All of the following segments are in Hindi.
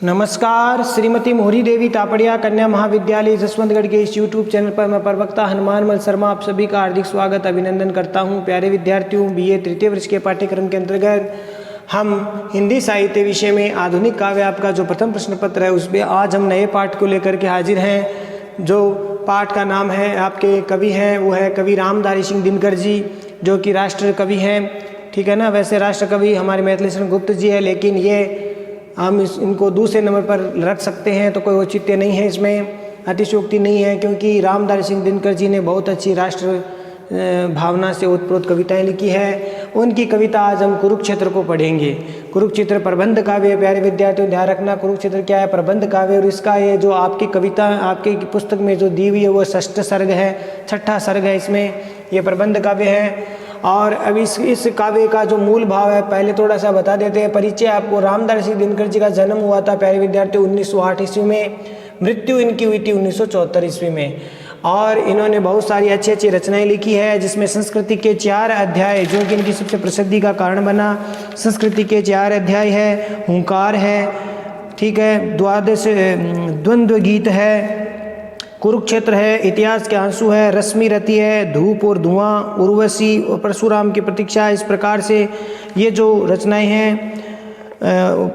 नमस्कार। श्रीमती मोहरी देवी तापड़िया कन्या महाविद्यालय जसवंतगढ़ के इस यूट्यूब चैनल पर मैं प्रवक्ता हनुमानमल शर्मा आप सभी का हार्दिक स्वागत अभिनंदन करता हूं। प्यारे विद्यार्थियों, बीए तृतीय वर्ष के पाठ्यक्रम के अंतर्गत हम हिंदी साहित्य विषय में आधुनिक काव्य आपका जो प्रथम प्रश्न पत्र है उसमें आज हम नए पाठ को लेकर के हाजिर हैं। जो पाठ का नाम है, आपके कवि हैं वो है कवि रामधारी सिंह दिनकर जी, जो कि राष्ट्र कवि हैं। ठीक है ना। वैसे राष्ट्र कवि हमारे मैथिली शरण गुप्त जी है, लेकिन ये हम इनको दूसरे नंबर पर रख सकते हैं तो कोई औचित्य नहीं है, इसमें अतिशयोक्ति नहीं है, क्योंकि रामधारी सिंह दिनकर जी ने बहुत अच्छी राष्ट्र भावना से ओतप्रोत कविताएं लिखी है। उनकी कविता आज हम कुरुक्षेत्र को पढ़ेंगे। कुरुक्षेत्र प्रबंध काव्य। प्यारे विद्यार्थियों ध्यान रखना, कुरुक्षेत्र क्या है? प्रबंध काव्य। और इसका ये जो आपकी कविता आपके पुस्तक में जो दी हुई है वो षष्ठ सर्ग है, छठा सर्ग है, इसमें ये प्रबंध काव्य है। और अब इस काव्य का जो मूल भाव है पहले थोड़ा सा बता देते हैं। परिचय आपको। रामधारी सिंह दिनकर जी का जन्म हुआ था प्यारे विद्यार्थी 1908 ईस्वी में। मृत्यु इनकी हुई थी 1974 ईस्वी में। और इन्होंने बहुत सारी अच्छी अच्छी रचनाएं लिखी है, जिसमें संस्कृति के 4 अध्याय जो कि इनकी सबसे प्रसिद्धि का कारण बना। संस्कृति के 4 अध्याय है, हुंकार है, ठीक है, द्वादश द्वंद्व गीत है, कुरुक्षेत्र है, इतिहास के आंसू है, रश्मि रति है, धूप और धुआं, उर्वशी और परशुराम की प्रतीक्षा। इस प्रकार से ये जो रचनाएं हैं,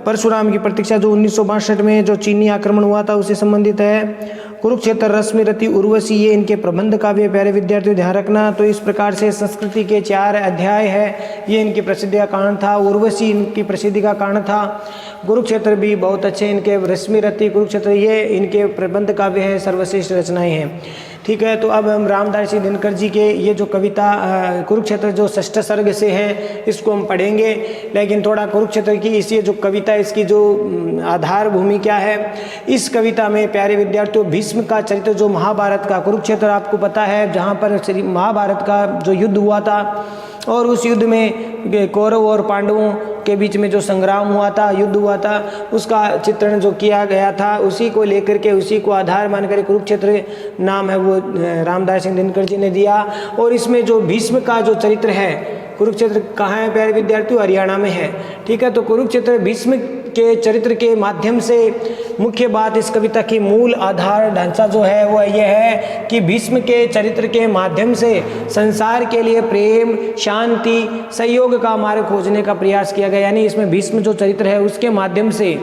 परशुराम की प्रतीक्षा जो 1962 में जो चीनी आक्रमण हुआ था उससे संबंधित है। कुरुक्षेत्र, रश्मि रति, उर्वशी, ये इनके प्रबंध काव्य। प्यारे विद्यार्थियों ध्यान रखना। तो इस प्रकार से संस्कृति के 4 अध्याय है, ये इनकी प्रसिद्धि का कारण था। उर्वशी इनकी प्रसिद्धि का कारण था। कुरुक्षेत्र भी बहुत अच्छे इनके, रश्मि रति, कुरुक्षेत्र, ये इनके प्रबंध काव्य हैं, सर्वश्रेष्ठ रचनाएं हैं। ठीक है। तो अब हम रामधारी सिंह दिनकर जी के ये जो कविता कुरुक्षेत्र जो षष्ठ सर्ग से है इसको हम पढ़ेंगे। लेकिन थोड़ा कुरुक्षेत्र की इस ये जो कविता, इसकी जो आधार भूमि क्या है, इस कविता में प्यारे विद्यार्थियों भीष्म का चरित्र जो महाभारत का, कुरुक्षेत्र आपको पता है जहाँ पर महाभारत का जो युद्ध हुआ था और उस युद्ध में कौरव और पांडवों के बीच में जो संग्राम हुआ था, युद्ध हुआ था, उसका चित्रण जो किया गया था उसी को लेकर के, उसी को आधार मानकर कुरुक्षेत्र नाम है वो रामधारी सिंह दिनकर जी ने दिया। और इसमें जो भीष्म का जो चरित्र है, कुरुक्षेत्र कहाँ है प्यारे विद्यार्थियों? हरियाणा में है। ठीक है। तो कुरुक्षेत्र भीष्म के चरित्र के माध्यम से मुख्य बात इस कविता की मूल आधार ढांचा जो है वो ये है कि भीष्म के चरित्र के माध्यम से संसार के लिए प्रेम, शांति, सहयोग का मार्ग खोजने का प्रयास किया गया। यानी इसमें भीष्म जो चरित्र है उसके माध्यम से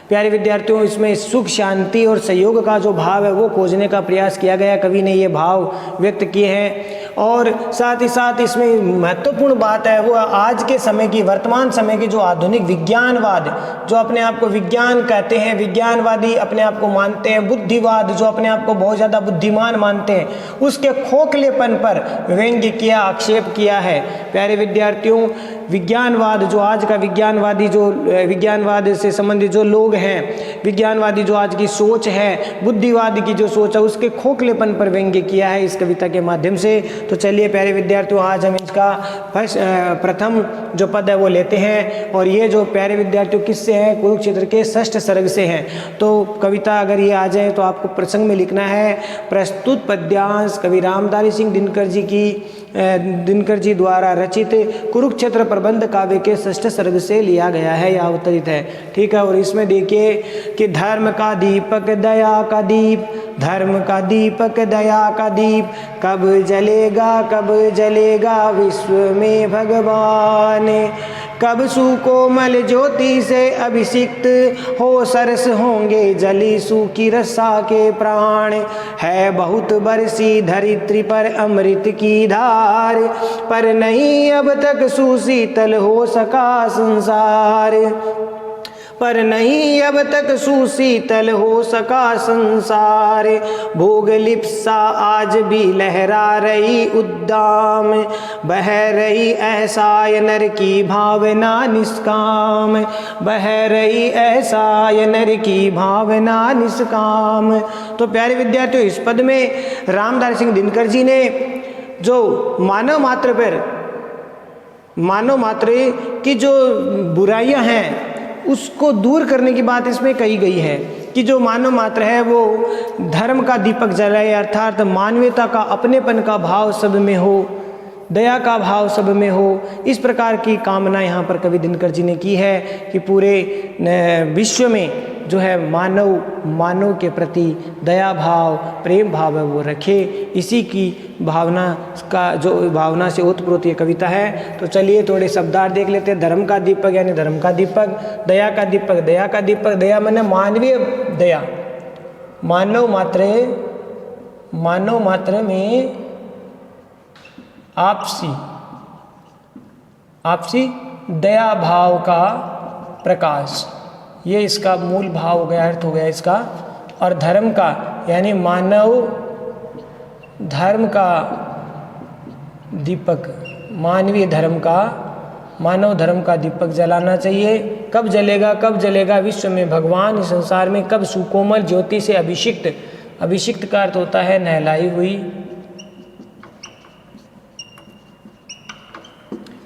प्यारे विद्यार्थियों इसमें सुख, शांति और सहयोग का जो भाव है वो खोजने का प्रयास किया गया। कवि ने ये भाव व्यक्त किए हैं। और साथ ही साथ इसमें महत्वपूर्ण बात है वो आज के समय की, वर्तमान समय की जो आधुनिक विज्ञानवाद, जो अपने आप को विज्ञान कहते हैं, विज्ञानवादी अपने आप को मानते हैं, बुद्धिवाद जो अपने आप को बहुत ज़्यादा बुद्धिमान मानते हैं, उसके खोखलेपन पर व्यंग्य किया, आक्षेप किया है। प्यारे विद्यार्थियों विज्ञानवाद जो आज का विज्ञानवादी, जो विज्ञानवाद से संबंधित जो लोग हैं, विज्ञानवादी जो आज की सोच है, बुद्धिवादी की जो सोच है, उसके खोखलेपन पर व्यंग्य किया है इस कविता के माध्यम से। तो चलिए प्यारे विद्यार्थियों आज हम इसका प्रथम जो पद है वो लेते हैं। और ये जो प्यारे विद्यार्थियों किससे हैं? कुरुक्षेत्र के षष्ठ सर्ग से हैं। तो कविता अगर ये आ जाए तो आपको प्रसंग में लिखना है। प्रस्तुत पद्यांश कवि रामधारी सिंह दिनकर जी द्वारा रचित कुरुक्षेत्र प्रबंध काव्य के षष्ठ सर्ग से लिया गया है या अवतरित है। ठीक है। और इसमें देखिए कि धर्म का दीपक दया का दीप, धर्म का दीपक दया का दीप, कब जलेगा विश्व में भगवान, कब सुकोमल ज्योति से अभिषिक्त हो सरस होंगे जली सूखी रसा के प्राण, है बहुत बरसी धरित्री पर अमृत की धार, पर नहीं अब तक सुशीतल हो सका संसार, पर नहीं अब तक सुशीतल हो सका संसार, भोग लिप्सा आज भी लहरा रही उद्दाम, बह रही ऐसा नर की भावना निष्काम, बह रही ऐसा नर की भावना निष्काम। तो प्यारे विद्यार्थियों इस पद में रामधारी सिंह दिनकर जी ने जो मानव मात्र की जो बुराइयां हैं उसको दूर करने की बात इसमें कही गई है कि जो मानव मात्र है वो धर्म का दीपक जलाए, अर्थात मानवीयता का, अपनेपन का भाव सब में हो। दया का भाव सब में हो। इस प्रकार की कामना यहाँ पर कवि दिनकर जी ने की है कि पूरे विश्व में जो है मानव के प्रति दया भाव, प्रेम भाव है वो रखे। इसी की भावना से ओतप्रोत ये कविता है। तो चलिए थोड़े शब्दार्थ देख लेते हैं। धर्म का दीपक यानी धर्म का दीपक, दया का दीपक, दया का दीपक, दया माने मानवीय दया, मानव मात्र में आपसी दया भाव का प्रकाश, ये इसका मूल भाव हो गया, अर्थ हो गया इसका। और धर्म का यानी मानव धर्म का दीपक, मानवीय धर्म का, मानव धर्म का दीपक जलाना चाहिए। कब जलेगा विश्व में भगवान, इस संसार में कब सुकोमल ज्योति से अभिषिक्त, अभिषिक्त का अर्थ होता है नहलाई हुई,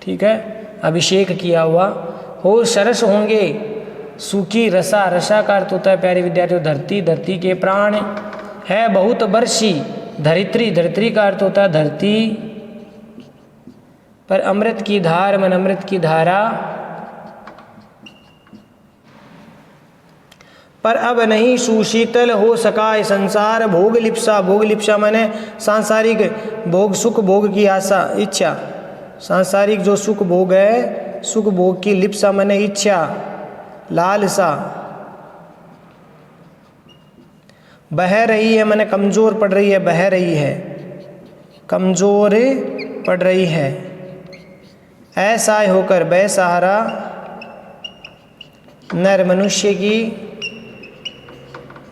ठीक है, अभिषेक किया हुआ हो। सरस होंगे सूखी रसा, रसा का अर्थ होता है प्यारे विद्यार्थियों धरती, धरती के प्राण है बहुत बरसी। धरित्री, धरित्री का अर्थ होता है धरती पर अमृत की धार, मन अमृत की धारा। पर अब नहीं सुशीतल हो सका ये संसार, भोग लिप्सा, भोग लिप्सा माने सांसारिक भोग, सुख भोग की आशा, इच्छा, सांसारिक जो सुख भोग है, सुख भोग की लिप्सा माने इच्छा, लालसा। बह रही है माने कमजोर पड़ रही है, बह रही है, कमजोर पड़ रही है। ऐसा होकर बेसहारा नर मनुष्य की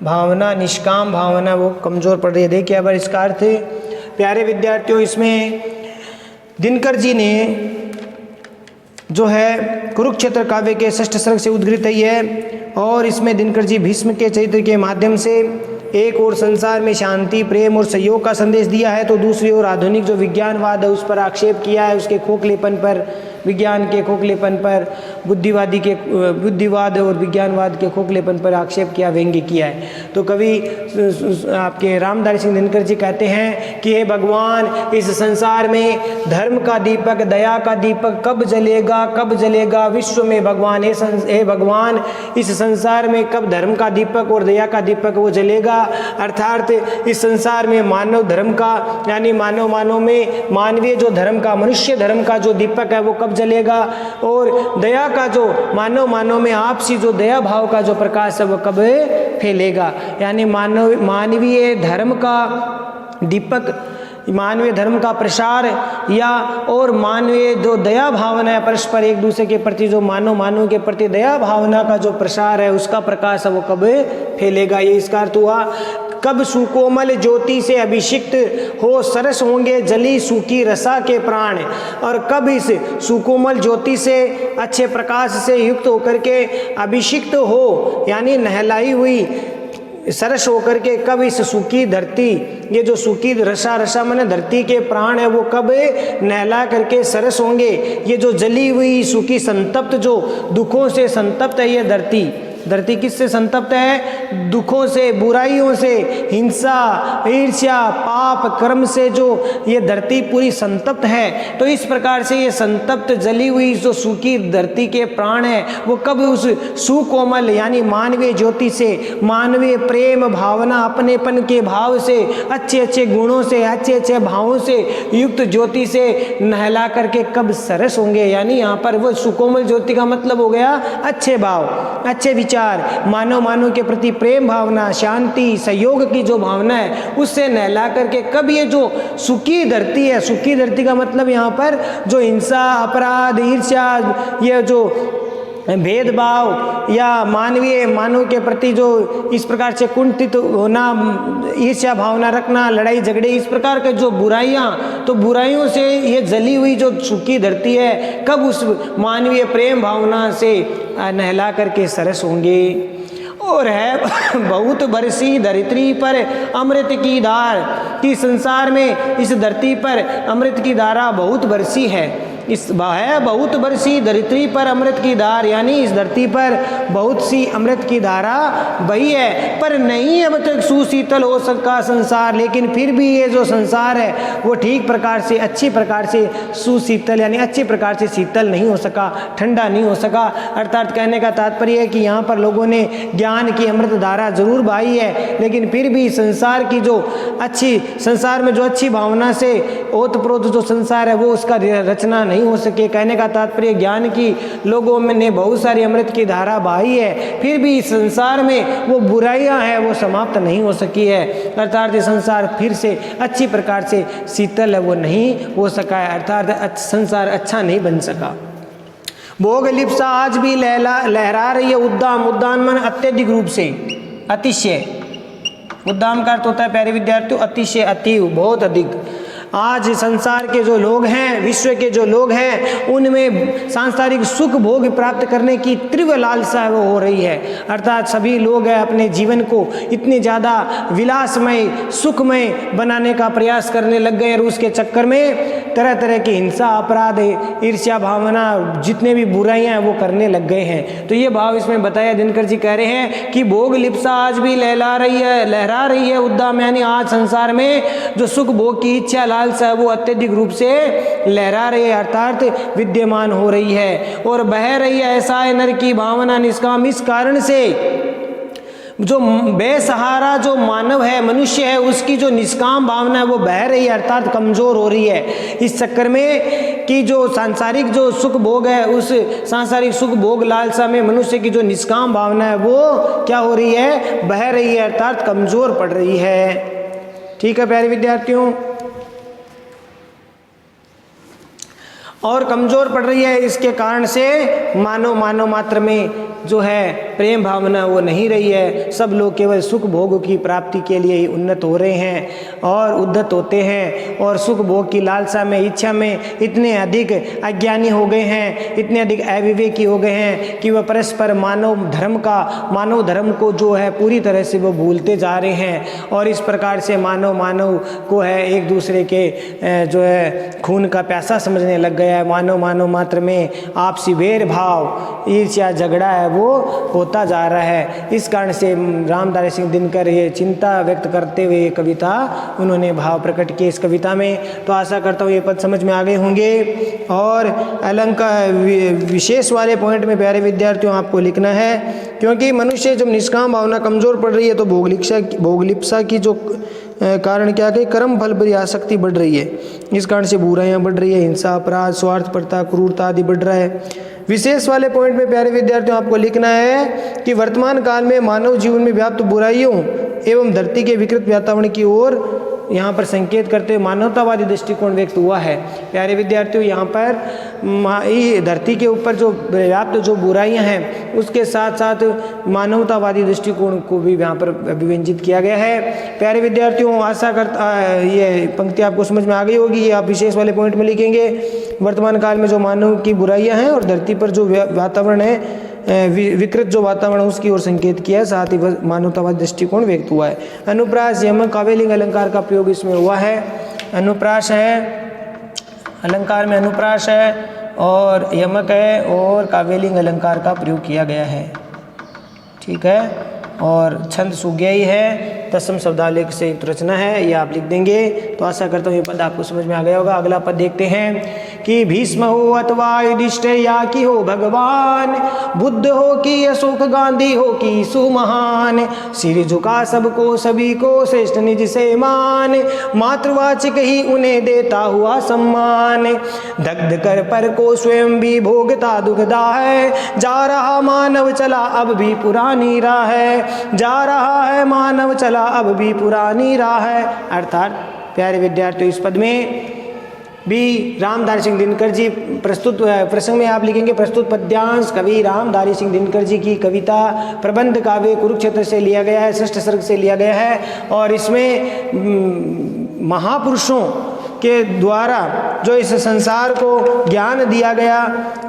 भावना, निष्काम भावना वो कमजोर पड़ रही है। देखिए अब इसका अर्थ प्यारे विद्यार्थियों, इसमें दिनकर जी ने जो है कुरुक्षेत्र काव्य के 6ठ सर्ग से उद्धृत है और इसमें दिनकर जी भीष्म के चरित्र के माध्यम से एक और संसार में शांति, प्रेम और सहयोग का संदेश दिया है, तो दूसरी ओर आधुनिक जो विज्ञानवाद है उस पर आक्षेप किया है, उसके खोखलेपन पर, विज्ञान के खोखलेपन पर, बुद्धिवाद और विज्ञानवाद के खोखलेपन पर आक्षेप किया, व्यंग्य किया है। तो कवि आपके रामधारी सिंह दिनकर जी कहते हैं कि हे भगवान, इस संसार में धर्म का दीपक, दया का दीपक कब जलेगा विश्व में भगवान, हे भगवान, इस संसार में कब धर्म का दीपक और दया का दीपक वो जलेगा। अर्थात इस संसार में मानव धर्म का यानी मानव में मानवीय जो धर्म का, मनुष्य धर्म का जो दीपक है वो कब जलेगा, और दया का जो मानव में आपसी जो दया भाव का जो प्रकाश है वो कब फैलेगा। यानी मानवीय धर्म का दीपक, मानवीय धर्म का प्रसार या और मानवीय जो दया भावना है परस्पर एक दूसरे के प्रति, जो मानव के प्रति दया भावना का जो प्रसार है उसका प्रकाश है वो कब फैलेगा। ये इसका अर्थ हुआ कब सुकोमल ज्योति से अभिषिक्त हो, सरस होंगे जली सूखी रसा के प्राण। और कब इस सुकोमल ज्योति से, अच्छे प्रकाश से युक्त होकर के अभिषिक्त हो यानी नहलाई हुई, सरस होकर के कब इस सूखी धरती, ये जो सूखी रसा माने धरती के प्राण है वो कब नहला करके सरस होंगे। ये जो जली हुई सूखी संतप्त, जो दुखों से संतप्त है ये धरती किससे संतप्त है? दुखों से, बुराइयों से, हिंसा, ईर्ष्या, पाप कर्म से जो ये धरती पूरी संतप्त है। तो इस प्रकार से ये संतप्त जली हुई जो सूखी धरती के प्राण है वो कब उस सुकोमल यानी मानवीय ज्योति से, मानवीय प्रेम भावना, अपनेपन के भाव से, अच्छे अच्छे गुणों से, अच्छे अच्छे भावों से युक्त ज्योति से नहला करके कब सरस होंगे। यानी यहाँ पर वो सुकोमल ज्योति का मतलब हो गया अच्छे भाव, अच्छे विचार, मानव के प्रति प्रेम भावना, शांति, सहयोग की जो भावना है उससे नहला करके कब ये जो सूखी धरती है, सूखी धरती का मतलब यहाँ पर जो हिंसा, अपराध, ईर्ष्या, ये जो भेदभाव या मानव के प्रति जो इस प्रकार से कुंठित होना, ईर्ष्या भावना रखना, लड़ाई झगड़े, इस प्रकार के जो बुराइयां, तो बुराइयों से ये जली हुई जो सूखी धरती है कब उस मानवीय प्रेम भावना से नहला करके सरस होंगे। और है बहुत बरसी धरित्री पर अमृत की धार, कि संसार में इस धरती पर अमृत की धारा बहुत बरसी है। इस है बहुत बरसी धरित्री पर अमृत की धार, यानी इस धरती पर बहुत सी अमृत की धारा बही है, पर नहीं अब तक सुशीतल हो सका संसार। लेकिन फिर भी ये जो संसार है वो ठीक प्रकार से, अच्छी प्रकार से सुशीतल यानी अच्छी प्रकार से शीतल नहीं हो सका, ठंडा नहीं हो सका। अर्थात कहने का तात्पर्य है कि यहाँ पर लोगों ने ज्ञान की अमृत धारा जरूर बहाई है, लेकिन फिर भी संसार की जो अच्छी, संसार में जो अच्छी भावना से ओतप्रोत जो संसार है वो उसका रचना नहीं हो सके। कहने का तात्पर्य ज्ञान की लोगों में ने बहुत सारी अमृत की धारा बहाई है, फिर भी संसार में वो बुराइयां हैं वो समाप्त नहीं हो सकी है। अर्थात ये संसार फिर से अच्छी प्रकार से शीतल है वो नहीं हो सका है, अर्थात संसार अच्छा नहीं बन सका। भोग लिप्सा आज भी लहरा रही है उद्दाम, उद्दाम मन अत्यधिक रूप से, अतिशय। उद्दाम का अर्थ होता है प्यारे विद्यार्थियों अतिशय, अति, बहुत अधिक। आज संसार के जो लोग हैं, विश्व के जो लोग हैं, उनमें सांसारिक सुख भोग प्राप्त करने की तीव्र लालसा वो हो रही है। अर्थात सभी लोग अपने जीवन को इतने ज़्यादा विलासमय, सुखमय बनाने का प्रयास करने लग गए और उसके चक्कर में तरह तरह की हिंसा, अपराध, ईर्ष्या भावना, जितने भी बुराइयां हैं वो करने लग गए हैं। तो ये भाव इसमें बताया। दिनकर जी कह रहे हैं कि भोग लिप्सा आज भी लहरा रही है उद्दाम, यानी आज संसार में जो सुख भोग की इच्छा लालसा है वो अत्यधिक रूप से लहरा रही है, अर्थात विद्यमान हो रही है और बह रही है। ऐसा है नर की भावना निष्काम, इस कारण से जो बेसहारा जो मानव है, मनुष्य है, उसकी जो निष्काम भावना है वो बह रही है, अर्थात कमजोर हो रही है। इस चक्कर में कि जो सांसारिक जो सुख भोग है, उस सांसारिक सुख भोग लालसा में मनुष्य की जो निष्काम भावना है वो क्या हो रही है, बह रही है, अर्थात कमजोर पड़ रही है। ठीक है प्यारे विद्यार्थियों, और कमजोर पड़ रही है। इसके कारण से मानव मात्र में जो है प्रेम भावना वो नहीं रही है। सब लोग केवल सुख भोग की प्राप्ति के लिए ही उन्नत हो रहे हैं और उद्धत होते हैं, और सुख भोग की लालसा में, इच्छा में इतने अधिक अज्ञानी हो गए हैं, इतने अधिक अविवेकी हो गए हैं कि वह परस्पर मानव धर्म को जो है पूरी तरह से वो भूलते जा रहे हैं। और इस प्रकार से मानव को है एक दूसरे के जो है खून का प्यासा समझने लग गया है। मानव मात्र में आपसी भेदभाव, ईर्ष्या, झगड़ा है वो होता जा रहा है। इस कारण से रामधारी सिंह दिनकर ये चिंता व्यक्त करते हुए ये कविता उन्होंने भाव प्रकट किए इस कविता में। तो आशा करता हूँ ये पद समझ में आ गए होंगे। और अलंकार विशेष वाले पॉइंट में प्यारे विद्यार्थियों आपको लिखना है, क्योंकि मनुष्य जब निष्काम भावना कमजोर पड़ रही है तो भोगलिप्सा की जो कारण क्या कि कर्म फल पर आसक्ति बढ़ रही है। इस कारण से बुराइयां बढ़ रही है, हिंसा, अपराध, स्वार्थपरता, क्रूरता आदि बढ़ रहा है। विशेष वाले पॉइंट में प्यारे विद्यार्थियों आपको लिखना है कि वर्तमान काल में मानव जीवन में व्याप्त बुराइयों एवं धरती के विकृत वातावरण की ओर यहाँ पर संकेत करते हुए मानवतावादी दृष्टिकोण व्यक्त हुआ है। प्यारे विद्यार्थियों, यहाँ पर धरती के ऊपर जो व्याप्त जो बुराइयाँ हैं उसके साथ साथ मानवतावादी दृष्टिकोण को भी यहाँ पर अभिव्यंजित किया गया है। प्यारे विद्यार्थियों, आशा करता ये पंक्ति आपको समझ में आ गई होगी। ये आप विशेष वाले पॉइंट में लिखेंगे, वर्तमान काल में जो मानव की बुराइयाँ हैं और धरती पर जो वातावरण है विकृत जो वातावरण उसकी ओर संकेत किया है, साथ ही मानवतावादी दृष्टिकोण व्यक्त हुआ है। अनुप्रास, यमक, काव्यलिंग अलंकार का प्रयोग इसमें हुआ है। अनुप्रास है, अलंकार में अनुप्रास है और यमक है और काव्यलिंग अलंकार का प्रयोग किया गया है। ठीक है, और छंद सुग्यायी है, तत्सम शब्दावली से युक्त रचना है, ये आप लिख देंगे। तो आशा करता हूँ ये पद आपको समझ में आ गया होगा। अगला पद देखते हैं कि भीष्म हो अथवा युधिष्ठिर या कि हो भगवान, बुद्ध हो कि अशोक, गांधी हो कि सुमहान, सिर झुका सबको सभी को श्रेष्ठ निज से मान, मातृवाचक ही उन्हें देता हुआ सम्मान, दग्ध कर पर को स्वयं भी भोगता दुखदा है, जा रहा मानव चला अब भी पुरानी राह है, जा रहा है मानव चला अब भी पुरानी राह है। अर्थात प्यारे विद्यार्थियों, इस पद में भी रामधारी सिंह दिनकर जी प्रस्तुत प्रसंग में आप लिखेंगे प्रस्तुत पद्यांश कवि रामधारी सिंह दिनकर जी की कविता प्रबंध काव्य कुरुक्षेत्र से लिया गया है, षष्ठ सर्ग से लिया गया है। और इसमें महापुरुषों के द्वारा जो इस संसार को ज्ञान दिया गया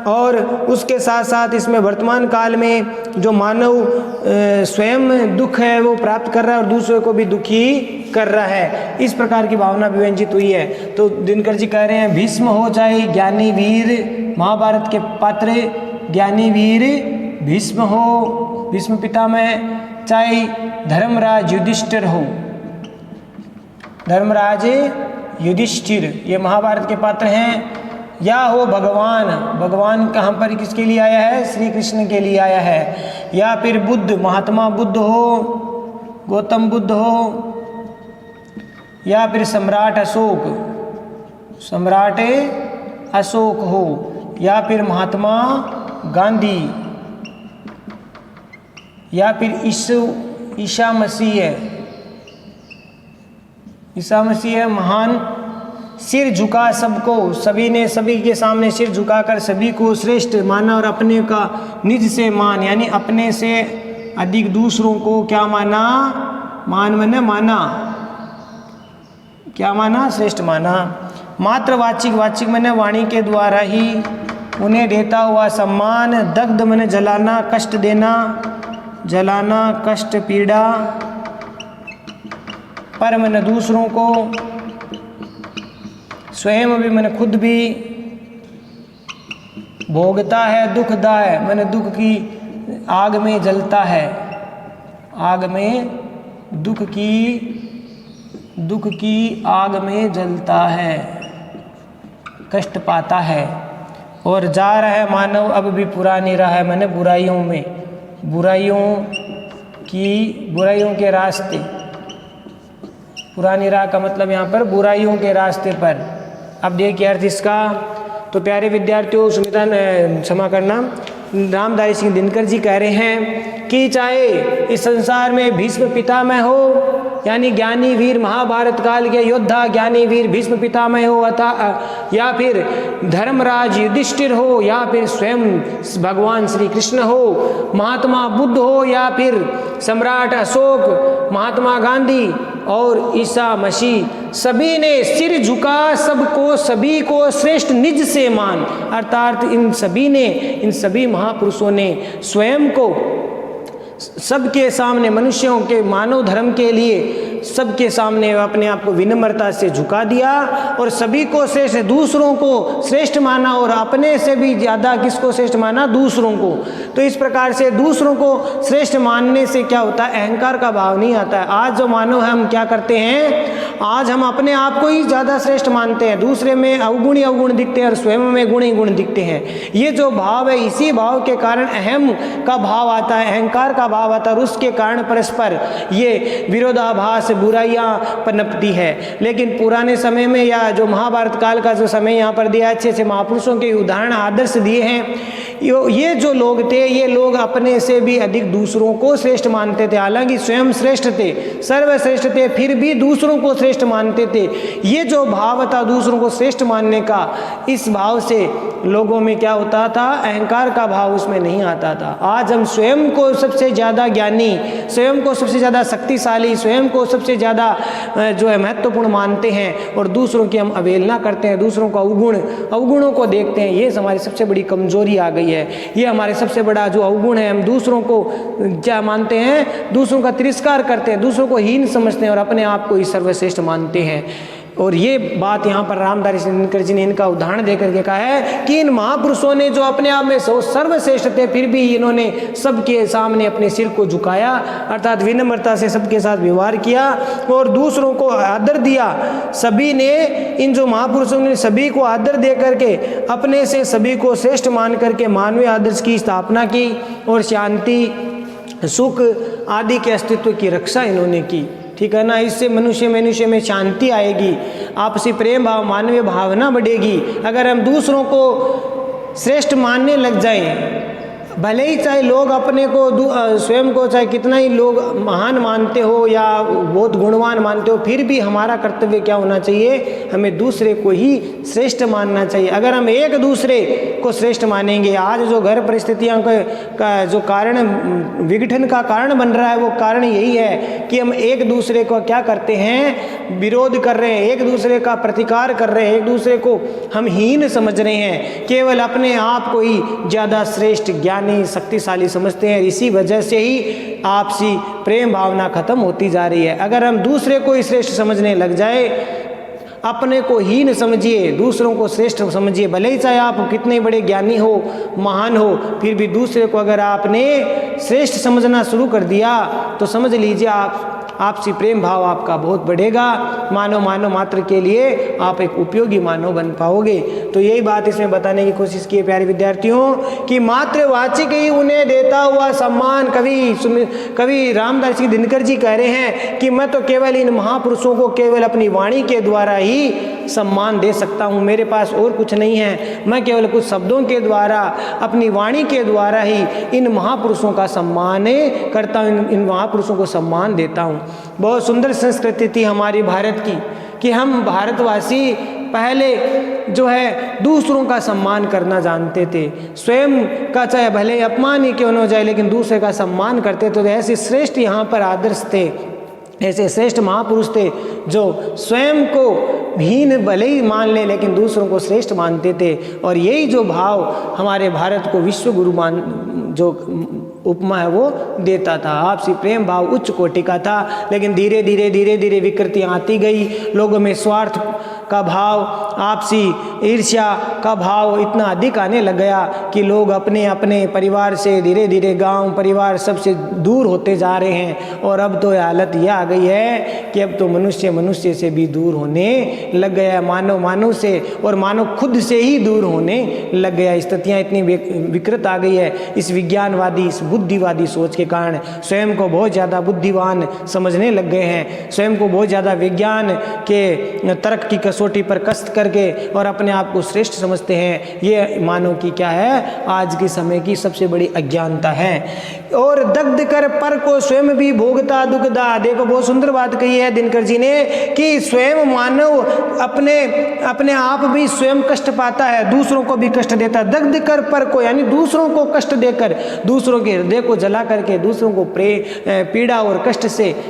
और उसके साथ साथ इसमें वर्तमान काल में जो मानव स्वयं दुख है वो प्राप्त कर रहा है और दूसरों को भी दुखी कर रहा है, इस प्रकार की भावना व्यंजित हुई है। तो दिनकर जी कह रहे हैं भीष्म हो चाहे ज्ञानी वीर, महाभारत के पात्र ज्ञानी वीर भीष्म हो, भीष्म पितामह, चाहे धर्मराज युधिष्ठिर हो, धर्मराज युधिष्ठिर ये महाभारत के पात्र हैं, या हो भगवान, भगवान कहाँ पर किसके लिए आया है? श्री कृष्ण के लिए आया है, या फिर बुद्ध, महात्मा बुद्ध हो, गौतम बुद्ध हो, या फिर सम्राट अशोक, सम्राट अशोक हो, या फिर महात्मा गांधी, या फिर ईसा मसीह है, ईसा मसीह है महान, सिर झुका सबको, सभी ने सभी के सामने सिर झुकाकर सभी को श्रेष्ठ माना और अपने का निज से मान, यानी अपने से अधिक दूसरों को क्या माना? मान मैंने माना, क्या माना? श्रेष्ठ माना। मात्र वाचिक, वाचिक मैंने वाणी के द्वारा ही उन्हें देता हुआ सम्मान। दग्ध मैंने जलाना, कष्ट देना, जलाना, कष्ट, पीड़ा। पर मैंने दूसरों को, स्वयं भी मैंने खुद भी भोगता है, दुखदाय मैंने दुख की आग में जलता है, आग में दुख की आग में जलता है, कष्ट पाता है। और जा रहा है मानव अब भी पूरा नहीं रहा है, मैंने बुराइयों में, बुराइयों के रास्ते, पूरा नहीं रहा का मतलब यहाँ पर बुराइयों के रास्ते पर। अब देखिए अर्थ इसका। तो प्यारे विद्यार्थियों, सुमिता क्षमा करना, रामधारी सिंह दिनकर जी कह रहे हैं कि चाहे इस संसार में भीष्म पितामह हो, यानी ज्ञानी वीर महाभारत काल के योद्धा ज्ञानी वीर भीष्म पितामह हो, अथा या फिर धर्मराज युधिष्ठिर हो, या फिर स्वयं भगवान श्री कृष्ण हो, महात्मा बुद्ध हो, या फिर सम्राट अशोक, महात्मा गांधी और ईसा मसीह, सभी ने सिर झुका सबको, सभी को श्रेष्ठ निज से मान, अर्थात इन सभी महापुरुषों ने स्वयं को सबके सामने, मनुष्यों के मानव धर्म के लिए सबके सामने अपने आप को विनम्रता से झुका दिया और सभी को श्रेष्ठ, दूसरों को श्रेष्ठ माना और अपने से भी ज़्यादा किसको श्रेष्ठ माना? दूसरों को। तो इस प्रकार से दूसरों को श्रेष्ठ मानने से क्या होता है? अहंकार का भाव नहीं आता है। आज जो मानव है हम क्या करते हैं? आज हम अपने आप को ही ज़्यादा श्रेष्ठ मानते हैं, दूसरे में अवगुण ही अवगुण दिखते हैं और स्वयं में गुण ही गुण दिखते हैं। ये जो भाव है, इसी भाव के कारण अहम का भाव आता है, अहंकार का भाव आता है और उसके कारण परस्पर ये विरोधाभास, बुराइयां पनपती है। लेकिन पुराने समय में या जो महाभारत काल का जो समय यहाँ पर दिया, अच्छे अच्छे महापुरुषों के उदाहरण आदर्श दिए हैं। ये जो लोग थे, ये लोग अपने से भी अधिक दूसरों को श्रेष्ठ मानते थे, हालांकि स्वयं श्रेष्ठ थे, सर्वश्रेष्ठ थे, फिर भी दूसरों को श्रेष्ठ मानते थे। ये जो भाव था दूसरों को श्रेष्ठ मानने का, इस भाव से लोगों में क्या होता था? अहंकार का भाव उसमें नहीं आता था। आज हम स्वयं को सबसे ज़्यादा ज्ञानी, स्वयं को सबसे ज़्यादा शक्तिशाली, स्वयं को सबसे ज़्यादा जो है महत्वपूर्ण मानते हैं और दूसरों की हम अवहेलना करते हैं, दूसरों को अवगुणों को देखते हैं। ये हमारी सबसे बड़ी कमजोरी आ गई है, ये हमारे सबसे बड़ा जो अवगुण है। हम दूसरों को क्या मानते हैं? दूसरों का तिरस्कार करते हैं, दूसरों को हीन समझते हैं और अपने आप को ही सर्वश्रेष्ठ मानते हैं। और ये बात यहाँ पर रामधारी सिंह दिनकर जी ने इनका उदाहरण देकर के कहा है कि इन महापुरुषों ने जो अपने आप में सर्वश्रेष्ठ थे, फिर भी इन्होंने सबके सामने अपने सिर को झुकाया, अर्थात विनम्रता से सबके साथ व्यवहार किया और दूसरों को आदर दिया। सभी ने, इन जो महापुरुषों ने सभी को आदर दे करके अपने से सभी को श्रेष्ठ मान करके मानवीय आदर्श की स्थापना की और शांति, सुख आदि के अस्तित्व की रक्षा इन्होंने की। ठीक है ना? इससे मनुष्य में शांति आएगी, आपसी प्रेम भाव, मानवीय भावना बढ़ेगी। अगर हम दूसरों को श्रेष्ठ मानने लग जाएं भले ही चाहे लोग अपने को स्वयं को चाहे कितना ही लोग महान मानते हो या बहुत गुणवान मानते हो, फिर भी हमारा कर्तव्य क्या होना चाहिए, हमें दूसरे को ही श्रेष्ठ मानना चाहिए। अगर हम एक दूसरे को श्रेष्ठ मानेंगे, आज जो घर परिस्थितियों का जो कारण विघटन का कारण बन रहा है, वो कारण यही है कि हम एक दूसरे को क्या करते हैं, विरोध कर रहे हैं, एक दूसरे का प्रतिकार कर रहे हैं, एक दूसरे को हम हीन समझ रहे हैं, केवल अपने आप को ही ज़्यादा श्रेष्ठ ज्ञानी शक्तिशाली समझते हैं। इसी वजह से ही आपसी प्रेम भावना खत्म होती जा रही है। अगर हम दूसरे को ही श्रेष्ठ समझने लग जाए, अपने को हीन समझिए, दूसरों को श्रेष्ठ समझिए, भले ही चाहे आप कितने बड़े ज्ञानी हो, महान हो, फिर भी दूसरे को अगर आपने श्रेष्ठ समझना शुरू कर दिया तो समझ लीजिए आपसी प्रेम भाव आपका बहुत बढ़ेगा। मानव मात्र के लिए आप एक उपयोगी मानव बन पाओगे। तो यही बात इसमें बताने की कोशिश की है प्यारे विद्यार्थियों, कि मातृवाचिक ही उन्हें देता हुआ सम्मान। कवि रामदास जी दिनकर जी कह रहे हैं कि मैं तो केवल इन महापुरुषों को केवल अपनी वाणी के द्वारा ही सम्मान दे सकता हूँ, मेरे पास और कुछ नहीं है। मैं केवल कुछ शब्दों के द्वारा, अपनी वाणी के द्वारा ही इन महापुरुषों का सम्मान करता हूँ, इन महापुरुषों को सम्मान देता हूँ। बहुत सुंदर संस्कृति थी हमारी भारत की, कि हम भारतवासी पहले जो है दूसरों का सम्मान करना जानते थे। स्वयं का चाहे भले अपमान ही क्यों न हो जाए, लेकिन दूसरे का सम्मान करते थे। तो ऐसे श्रेष्ठ यहाँ पर आदर्श थे, ऐसे श्रेष्ठ महापुरुष थे जो स्वयं को हीन भले ही मान ले लेकिन दूसरों को श्रेष्ठ मानते थे। और यही जो भाव हमारे भारत को विश्व गुरु मान जो उपमा है वो देता था। आपसी प्रेम भाव उच्च कोटि का था, लेकिन धीरे धीरे विकृतियाँ आती गई। लोगों में स्वार्थ का भाव, आपसी ईर्ष्या का भाव इतना अधिक आने लग गया कि लोग अपने अपने परिवार से धीरे धीरे गांव परिवार सबसे दूर होते जा रहे हैं। और अब तो हालत यह आ गई है कि अब तो मनुष्य से भी दूर होने लग गया है, मानव से, और मानव खुद से ही दूर होने लग गया। स्थितियाँ इतनी विकृत आ गई है इस विज्ञानवादी, इस बुद्धिवादी सोच के कारण। स्वयं को बहुत ज़्यादा बुद्धिमान समझने लग गए हैं, स्वयं को बहुत ज़्यादा विज्ञान के तर्क की कसौटी पर कष्ट करके और अपने आप को श्रेष्ठ समझते हैं। ये मानव की क्या है, आज के समय की सबसे बड़ी अज्ञानता है। और दग्ध कर पर को स्वयं भी भोगता दुखदा। देखो बहुत सुंदर बात कही है दिनकर जी ने कि स्वयं मानव अपने आप भी स्वयं कष्ट पाता है, दूसरों को भी कष्ट देता है। दग्ध कर पर को यानी दूसरों को कष्ट देकर, दूसरों के हृदय को जला करके, दूसरों को पीड़ा और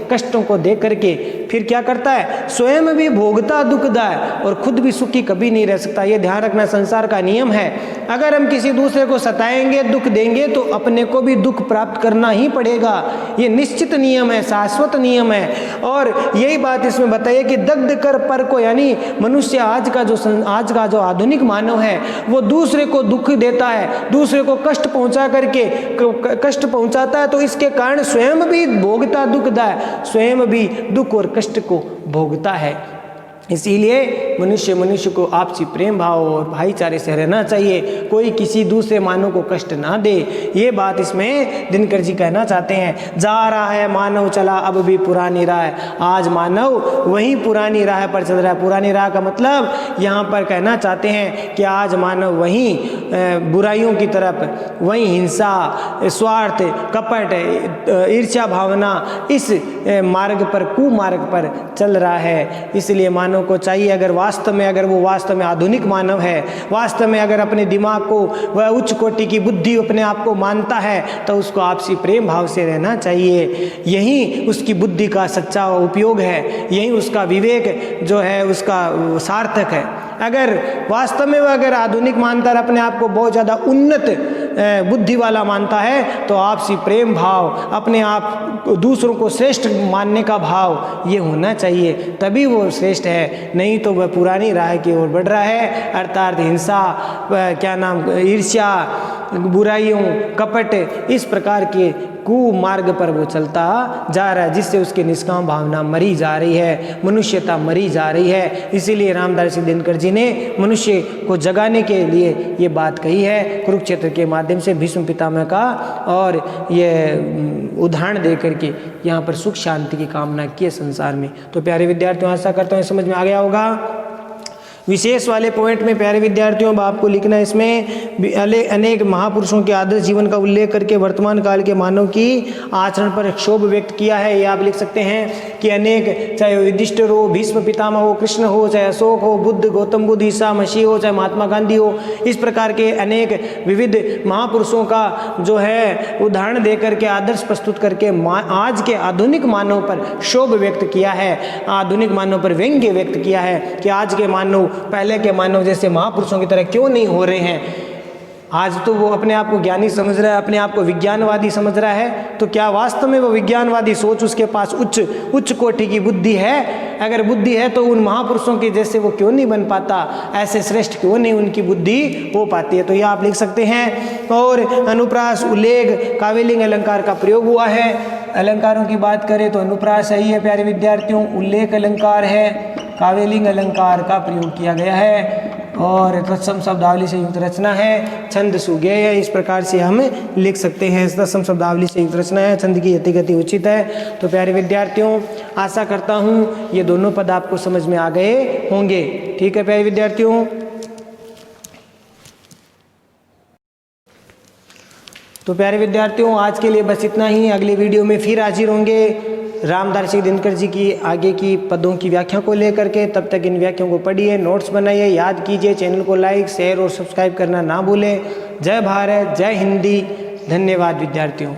कष्टों को दे करके फिर क्या करता है, स्वयं भी भोगता दुखदा और खुद भी सुखी कभी नहीं रह सकता। ये ध्यान रखना संसार का नियम है। अगर हम किसी दूसरे को सताएंगे, दुख देंगे, तो अपने को भी दुख प्राप्त करना ही पड़ेगा। ये निश्चित नियम है, शाश्वत नियम है। और यही बात इसमें बताइए कि दग्ध कर पर को यानी मनुष्य आज का जो आधुनिक मानव है वो दूसरे को दुख देता है, दूसरे को कष्ट पहुंचाता है, तो इसके कारण स्वयं भी भोगता दुखदा है, स्वयं भी दुख और कष्ट को भोगता है। इसीलिए मनुष्य को आपसी प्रेम भाव और भाईचारे से रहना चाहिए, कोई किसी दूसरे मानव को कष्ट ना दे। ये बात इसमें दिनकर जी कहना चाहते हैं। जा रहा है मानव चला अब भी पुरानी राह। आज मानव वही पुरानी राह पर चल रहा है। पुरानी राह का मतलब यहाँ पर कहना चाहते हैं कि आज मानव वही बुराइयों की तरफ, वही हिंसा, स्वार्थ, कपट, ईर्ष्या भावना, इस मार्ग पर, कुमार्ग पर चल रहा है। इसलिए मानव को चाहिए, अगर वो वास्तव में आधुनिक मानव है, वास्तव में अगर अपने दिमाग को वह उच्च कोटि की बुद्धि अपने आप को मानता है, तो उसको आपसी प्रेम भाव से रहना चाहिए। यही उसकी बुद्धि का सच्चा उपयोग है, यही उसका विवेक जो है उसका सार्थक है। अगर वास्तव में वह अगर आधुनिक मानता है, अपने आप को बहुत ज़्यादा उन्नत बुद्धि वाला मानता है, तो आपसी प्रेम भाव, अपने आप दूसरों को श्रेष्ठ मानने का भाव ये होना चाहिए, तभी वो श्रेष्ठ है। नहीं तो वह पुरानी राह की ओर बढ़ रहा है, अर्थात हिंसा, ईर्ष्या, बुराइयों, कपट, इस प्रकार के कुमार्ग पर वो चलता जा रहा है, जिससे उसकी निष्काम भावना मरी जा रही है, मनुष्यता मरी जा रही है। इसीलिए रामदास दिनकर जी ने मनुष्य को जगाने के लिए ये बात कही है कुरुक्षेत्र के माध्यम से भीष्म पितामह का, और ये उदाहरण दे करके यहाँ पर सुख शांति की कामना की है संसार में। तो प्यारे विद्यार्थियों, आशा करता हूँ समझ में आ गया होगा। विशेष वाले पॉइंट में प्यारे विद्यार्थियों अब आपको लिखना है इसमें अनेक महापुरुषों के आदर्श जीवन का उल्लेख करके वर्तमान काल के मानव की आचरण पर क्षोभ व्यक्त किया है। ये आप लिख सकते हैं कि अनेक, चाहे युधिष्ठिर हो, भीष्म पितामह हो, कृष्ण हो, चाहे अशोक हो, बुद्ध, गौतम बुद्ध, ईसा मसीह हो, चाहे महात्मा गांधी हो, इस प्रकार के अनेक विविध महापुरुषों का जो है उदाहरण देकर के आदर्श प्रस्तुत करके आज के आधुनिक मानव पर क्षोभ व्यक्त किया है, आधुनिक मानव पर व्यंग्य व्यक्त किया है कि आज के मानव पहले के मानव जैसे महापुरुषों की तरह क्यों नहीं हो रहे हैं। आज तो वो अपने आप को ज्ञानी समझ रहा है, अपने आप को विज्ञानवादी समझ रहा है, तो क्या वास्तव में वो विज्ञानवादी सोच उसके पास उच्च कोटि की बुद्धि है? अगर बुद्धि है तो उन महापुरुषों के जैसे वो क्यों नहीं बन पाता, ऐसे श्रेष्ठ क्यों नहीं उनकी बुद्धि हो पाती है। तो ये आप लिख सकते हैं। और अनुप्रास, उल्लेख, काव्यलिंग अलंकार का प्रयोग हुआ है। अलंकारों की बात करें तो अनुप्रास सही है प्यारे विद्यार्थियों, उल्लेख अलंकार है, काव्यलिंग अलंकार का प्रयोग किया गया है, और तत्सम शब्दावली से युक्त रचना है, छंद सुगेय है। इस प्रकार से हम लिख सकते हैं, तत्सम शब्दावली से युक्त रचना है, छंद की यति गति उचित है। तो प्यारे विद्यार्थियों आशा करता हूँ ये दोनों पद आपको समझ में आ गए होंगे। ठीक है प्यारे विद्यार्थियों, तो प्यारे विद्यार्थियों आज के लिए बस इतना ही। अगली वीडियो में फिर हाजिर होंगे रामदार्शी दिनकर जी की आगे की पदों की व्याख्या को लेकर के। तब तक इन व्याख्याओं को पढ़िए, नोट्स बनाइए, याद कीजिए, चैनल को लाइक, शेयर और सब्सक्राइब करना ना भूलें। जय भारत, जय हिंदी। धन्यवाद विद्यार्थियों।